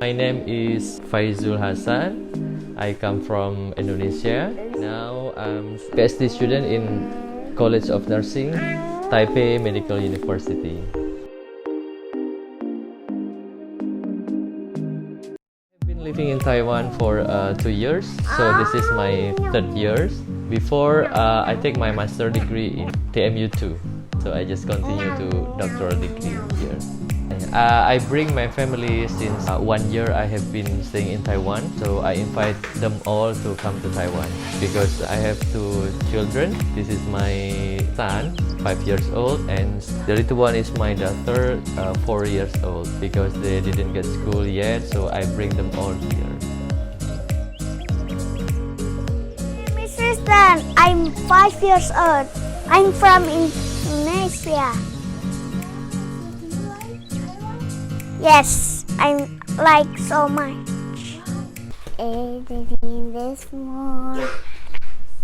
My name is Faizul Hassan. I come from Indonesia. Now I'm PhD student in College of Nursing, Taipei Medical University. I've been living in Taiwan for 2 years, so this is my third year. Before I take my master degree in TMU2, so I just continue to doctoral degree here. I bring my family since 1 year I have been staying in Taiwan, so I invite them all to come to Taiwan because I have 2 children. This is my son, 5 years old, and the little one is my daughter, 4 years old, because they didn't get school yet, so I bring them all here. Mr. Stan, I'm 5 years old. I'm from Indonesia. Yes, I like so much. Everything this more,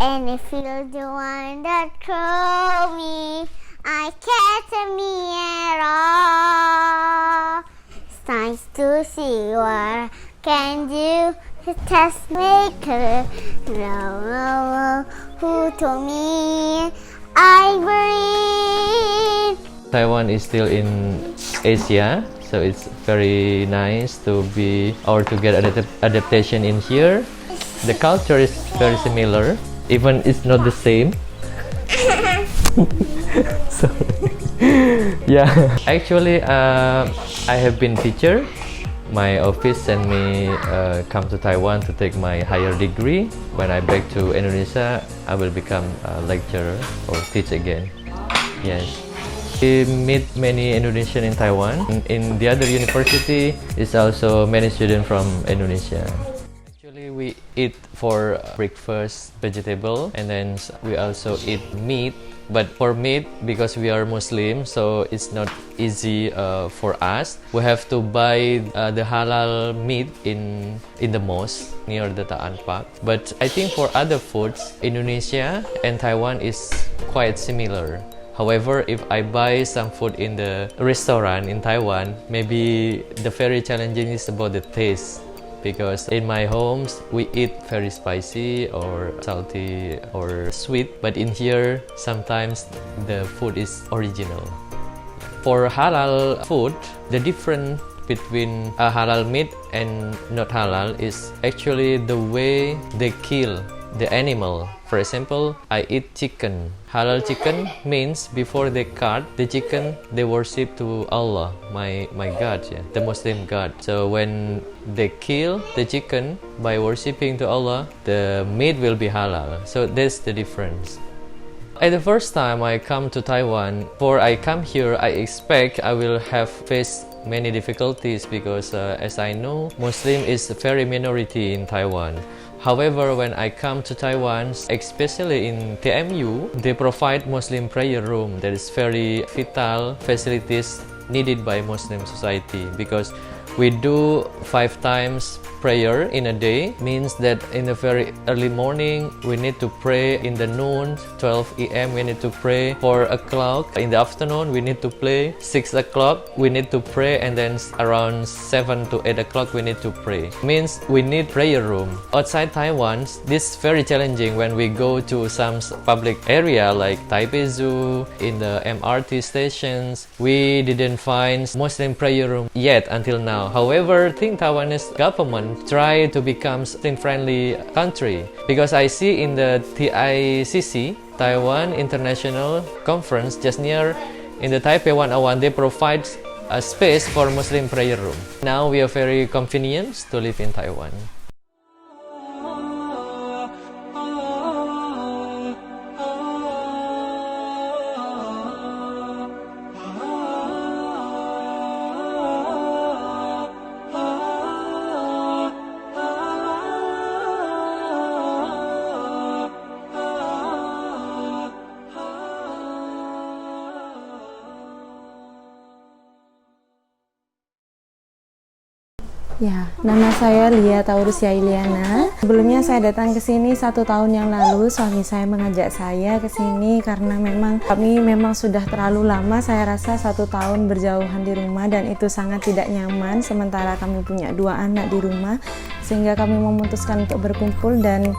and if you're the one that call me, I can't me at all. It's nice to see what I can do. The test maker, who told me I breathe. Taiwan is still in Asia, so it's very nice to be or to get adaptation in here. The culture is very similar, even it's not the same. Sorry. Yeah, actually, I have been teacher. My office sent me come to Taiwan to take my higher degree. When I back to Indonesia, I will become a lecturer or teach again. Yes. We meet many Indonesian in Taiwan. In the other university, is also many students from Indonesia. Actually, we eat for breakfast vegetable, and then we also eat meat. But for meat, because we are Muslim, so it's not easy for us. We have to buy the halal meat in the mosque near the Ta'an Park. But I think for other foods, Indonesia and Taiwan is quite similar. However, if I buy some food in the restaurant in Taiwan, maybe the very challenging is about the taste. Because in my homes, we eat very spicy or salty or sweet. But in here, sometimes the food is original. For halal food, the difference between a halal meat and not halal is actually the way they kill the animal. For example, I eat chicken. Halal chicken means before they cut the chicken, they worship to Allah, my God, yeah, the Muslim God. So when they kill the chicken by worshipping to Allah, the meat will be halal. So that's the difference. At the first time I come to Taiwan, before I come here, I expect I will have faced many difficulties because as I know, Muslim is a very minority in Taiwan. However, when I come to Taiwan, especially in TMU, they provide Muslim prayer room that is very vital facilities needed by Muslim society because we do 5 times prayer in a day. Means that in the very early morning we need to pray, in the noon 12 a.m. we need to pray, 4 o'clock in the afternoon we need to pray, 6 o'clock we need to pray, and then around 7 to 8 o'clock we need to pray. Means we need prayer room. Outside Taiwan, this is very challenging when we go to some public area like Taipei Zoo, in the MRT stations. We didn't find Muslim prayer room yet until now. However, I think Taiwanese government try to become Muslim-friendly country because I see in the TICC, Taiwan International Conference, just near in the Taipei 101, they provide a space for Muslim prayer room. Now we are very convenient to live in Taiwan. Ya, nama saya Lia Taurusya Iliana. Sebelumnya saya datang ke sini 1 tahun yang lalu. Suami saya mengajak saya ke sini karena kami memang sudah terlalu lama. Saya rasa 1 tahun berjauhan di rumah dan itu sangat tidak nyaman. Sementara kami punya 2 anak di rumah, sehingga kami memutuskan untuk berkumpul dan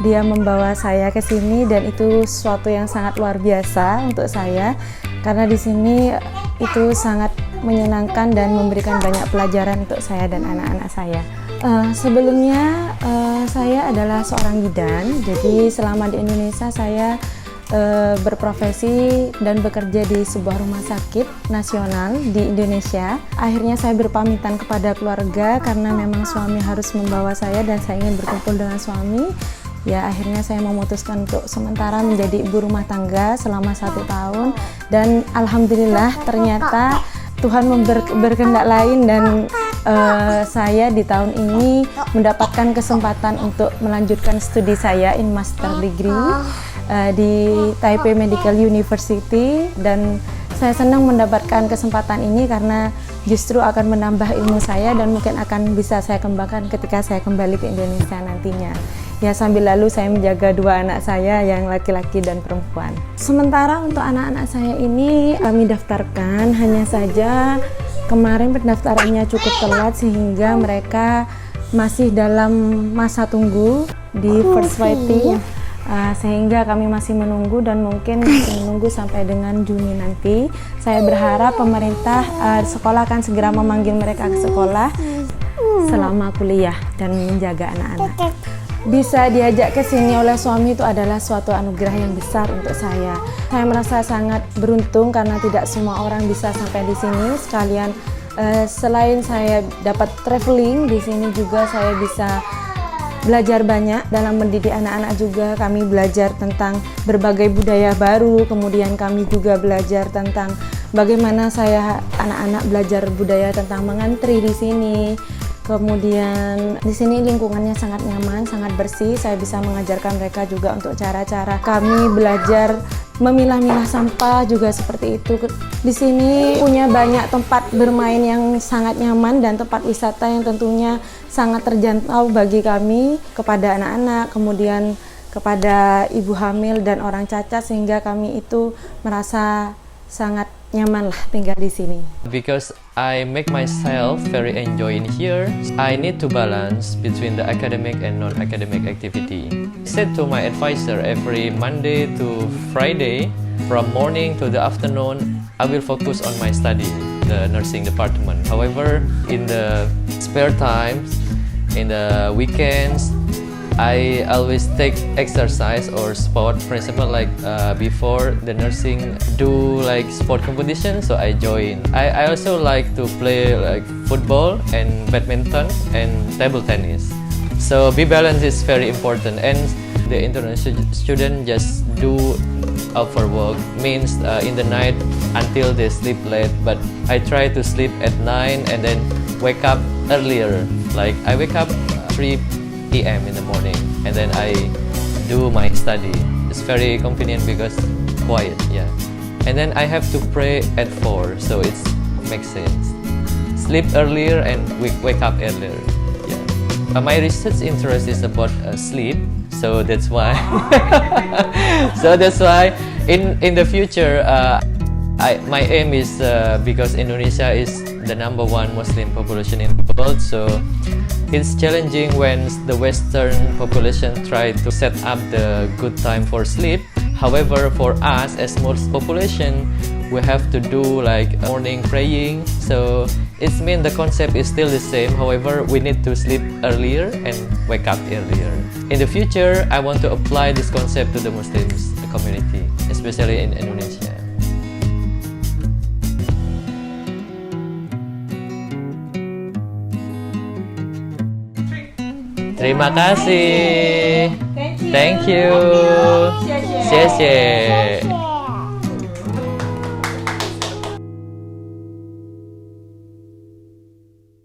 dia membawa saya ke sini dan itu sesuatu yang sangat luar biasa untuk saya karena di sini itu sangat menyenangkan dan memberikan banyak pelajaran untuk saya dan anak-anak saya. Sebelumnya saya adalah seorang bidan, jadi selama di Indonesia saya berprofesi dan bekerja di sebuah rumah sakit nasional di Indonesia. Akhirnya saya berpamitan kepada keluarga karena memang suami harus membawa saya dan saya ingin berkumpul dengan suami. Ya, akhirnya saya memutuskan untuk sementara menjadi ibu rumah tangga selama 1 tahun dan alhamdulillah ternyata Tuhan berkehendak lain dan saya di tahun ini mendapatkan kesempatan untuk melanjutkan studi saya in master degree di Taipei Medical University dan saya senang mendapatkan kesempatan ini karena justru akan menambah ilmu saya dan mungkin akan bisa saya kembangkan ketika saya kembali ke Indonesia nantinya. Ya, sambil lalu saya menjaga 2 anak saya yang laki-laki dan perempuan. Sementara untuk anak-anak saya ini kami daftarkan, hanya saja kemarin pendaftarannya cukup telat sehingga mereka masih dalam masa tunggu di first waiting. Sehingga kami masih menunggu dan mungkin masih menunggu sampai dengan Juni nanti. Saya berharap pemerintah sekolah akan segera memanggil mereka ke sekolah selama kuliah dan menjaga anak-anak. Bisa diajak ke sini oleh suami itu adalah suatu anugerah yang besar untuk saya. Saya merasa sangat beruntung karena tidak semua orang bisa sampai di sini. Sekalian selain saya dapat traveling, di sini juga saya bisa belajar banyak dalam mendidik anak-anak juga. Kami belajar tentang berbagai budaya baru, kemudian kami juga belajar tentang bagaimana anak-anak belajar budaya tentang mengantri di sini. Kemudian di sini lingkungannya sangat nyaman, sangat bersih. Saya bisa mengajarkan mereka juga untuk cara-cara kami belajar memilah-milah sampah juga seperti itu. Di sini punya banyak tempat bermain yang sangat nyaman dan tempat wisata yang tentunya sangat terjangkau bagi kami kepada anak-anak, kemudian kepada ibu hamil dan orang cacat sehingga kami itu merasa sangat nyaman lah tinggal di sini. Because I make myself very enjoy in here, I need to balance between the academic and non-academic activity. I said to my advisor every Monday to Friday, from morning to the afternoon, I will focus on my study, the nursing department. However, in the spare times, in the weekends, I always take exercise or sport. For example, like before the nursing do like sport competition, so I join. I also like to play like football and badminton and table tennis. So be balanced is very important. And the international student just do out for work means in the night until they sleep late. But I try to sleep at 9 and then wake up earlier. Like I wake up 3 p.m. in the morning and then I do my study. It's very convenient because quiet, yeah. And then I have to pray at 4, so it makes sense. Sleep earlier and wake up earlier, yeah. My research interest is about sleep, so that's why in the future my aim is because Indonesia is the #1 Muslim population in the world, so it's challenging when the Western population try to set up the good time for sleep. However, for us as Muslim population, we have to do like morning praying. So it means the concept is still the same. However, we need to sleep earlier and wake up earlier. In the future, I want to apply this concept to the Muslims community, especially in Indonesia. Terima kasih. Thank you. 谢谢。